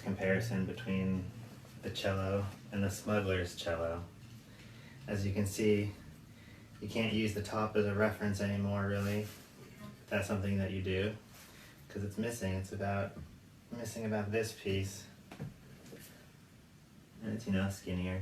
comparison between the cello and the Smugglers Cello. As you can see, you can't use the top as a reference anymore, really. If that's something that you do, because it's missing. It's missing about this piece, and it's, you know, skinnier.